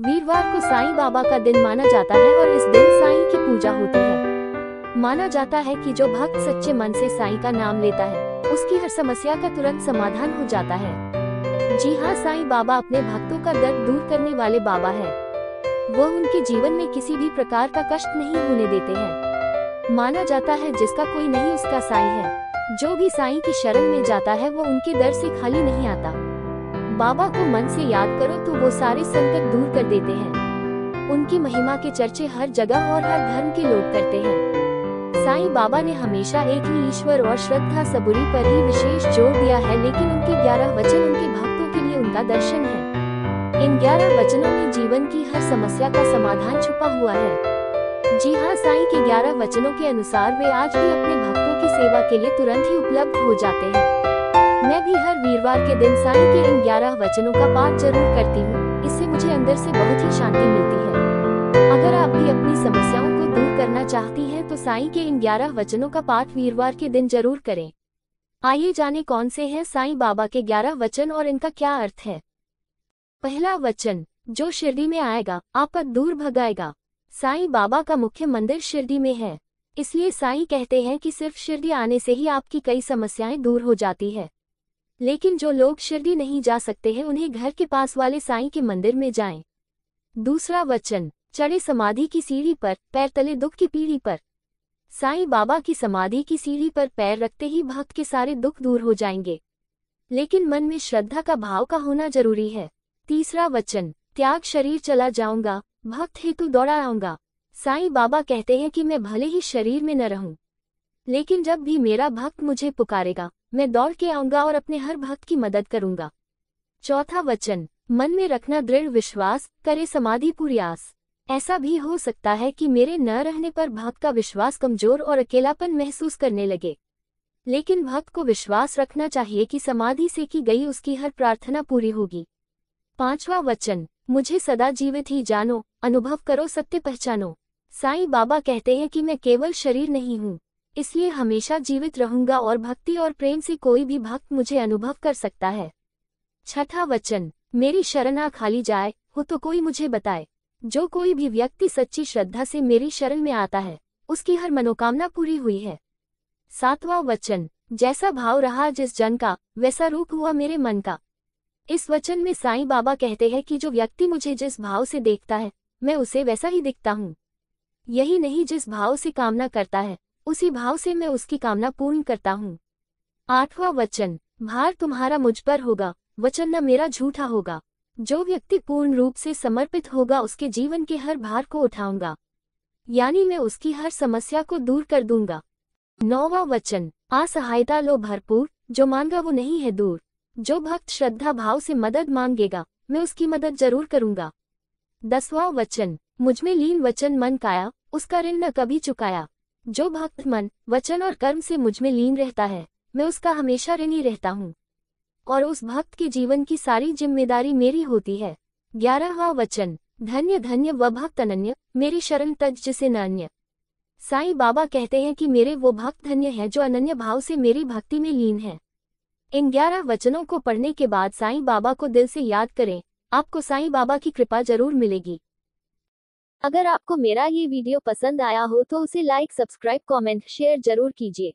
वीरवार को साईं बाबा का दिन माना जाता है और इस दिन साईं की पूजा होती है। माना जाता है कि जो भक्त सच्चे मन से साईं का नाम लेता है, उसकी हर समस्या का तुरंत समाधान हो जाता है। जी हाँ, साईं बाबा अपने भक्तों का दर्द दूर करने वाले बाबा है। वह उनके जीवन में किसी भी प्रकार का कष्ट नहीं होने देते हैं। माना जाता है जिसका कोई नहीं उसका साईं है। जो भी साईं की शरण में जाता है वो उनके दर से खाली नहीं आता। बाबा को मन से याद करो तो वो सारे संकट दूर कर देते हैं। उनकी महिमा के चर्चे हर जगह और हर धर्म के लोग करते हैं। साईं बाबा ने हमेशा एक ही ईश्वर और श्रद्धा सबूरी पर ही विशेष जोर दिया है, लेकिन उनके 11 वचन उनके भक्तों के लिए उनका दर्शन है। इन 11 वचनों में जीवन की हर समस्या का समाधान छुपा हुआ है। जी हाँ, साईं के 11 वचनों के अनुसार वे आज भी अपने भक्तों की सेवा के लिए तुरंत ही उपलब्ध हो जाते हैं। मैं भी हर वीरवार के दिन साईं के इन 11 वचनों का पाठ जरूर करती हूँ। इससे मुझे अंदर से बहुत ही शांति मिलती है। अगर आप भी अपनी समस्याओं को दूर करना चाहती हैं तो साईं के इन 11 वचनों का पाठ वीरवार के दिन जरूर करें। आइए जाने कौन से हैं साईं बाबा के 11 वचन और इनका क्या अर्थ है। पहला वचन, जो शिरडी में आएगा आपद दूर भगाएगा। साईं बाबा का मुख्य मंदिर शिरडी में है, इसलिए साईं कहते हैं कि सिर्फ शिरडी आने से ही आपकी कई समस्याएं दूर हो जाती है। लेकिन जो लोग शिरडी नहीं जा सकते हैं उन्हें घर के पास वाले साईं के मंदिर में जाएं। दूसरा वचन, चढ़े समाधि की सीढ़ी पर, पैर तले दुख की पीढ़ी पर। साईं बाबा की समाधि की सीढ़ी पर पैर रखते ही भक्त के सारे दुख दूर हो जाएंगे, लेकिन मन में श्रद्धा का भाव का होना जरूरी है। तीसरा वचन, त्याग शरीर चला जाऊंगा, भक्त हेतु दौड़ा आऊंगा। साईं बाबा कहते हैं कि मैं भले ही शरीर में न रहूं, लेकिन जब भी मेरा भक्त मुझे पुकारेगा मैं दौड़ के आऊंगा और अपने हर भक्त की मदद करूंगा। चौथा वचन, मन में रखना दृढ़ विश्वास, करे समाधि पूरी आस। ऐसा भी हो सकता है कि मेरे न रहने पर भक्त का विश्वास कमजोर और अकेलापन महसूस करने लगे, लेकिन भक्त को विश्वास रखना चाहिए कि समाधि से की गई उसकी हर प्रार्थना पूरी होगी। पांचवा वचन, मुझे सदा जीवित ही जानो, अनुभव करो सत्य पहचानो। साईं बाबा कहते हैं कि मैं केवल शरीर नहीं हूँ, इसलिए हमेशा जीवित रहूंगा और भक्ति और प्रेम से कोई भी भक्त मुझे अनुभव कर सकता है। छठा वचन, मेरी शरण आ खाली जाए हो तो कोई मुझे बताए। जो कोई भी व्यक्ति सच्ची श्रद्धा से मेरी शरण में आता है उसकी हर मनोकामना पूरी हुई है। सातवां वचन, जैसा भाव रहा जिस जन का वैसा रूप हुआ मेरे मन का। इस वचन में साईं बाबा कहते हैं कि जो व्यक्ति मुझे जिस भाव से देखता है मैं उसे वैसा ही दिखता हूँ। यही नहीं, जिस भाव से कामना करता है उसी भाव से मैं उसकी कामना पूर्ण करता हूँ। आठवां वचन, भार तुम्हारा मुझ पर होगा, वचन न मेरा झूठा होगा। जो व्यक्ति पूर्ण रूप से समर्पित होगा उसके जीवन के हर भार को उठाऊंगा, यानी मैं उसकी हर समस्या को दूर कर दूंगा। नौवां वचन, असहायता लो भरपूर, जो मांगा वो नहीं है दूर। जो भक्त श्रद्धा भाव से मदद मांगेगा मैं उसकी मदद जरूर करूंगा। 10वां वचन, मुझमें लीन वचन मन काया, उसका ऋण न कभी चुकाया। जो भक्त मन, वचन और कर्म से मुझमें लीन रहता है मैं उसका हमेशा ऋणी रहता हूँ और उस भक्त के जीवन की सारी जिम्मेदारी मेरी होती है। 11वां वचन, धन्य धन्य वह भक्त अनन्य, मेरी शरण तज जिसे न अन्य। साईं बाबा कहते हैं कि मेरे वो भक्त धन्य हैं जो अनन्य भाव से मेरी भक्ति में लीन है। इन 11 वचनों को पढ़ने के बाद साईं बाबा को दिल से याद करें, आपको साईं बाबा की कृपा जरूर मिलेगी। अगर आपको मेरा ये वीडियो पसंद आया हो तो उसे लाइक, सब्सक्राइब, कमेंट, शेयर जरूर कीजिए।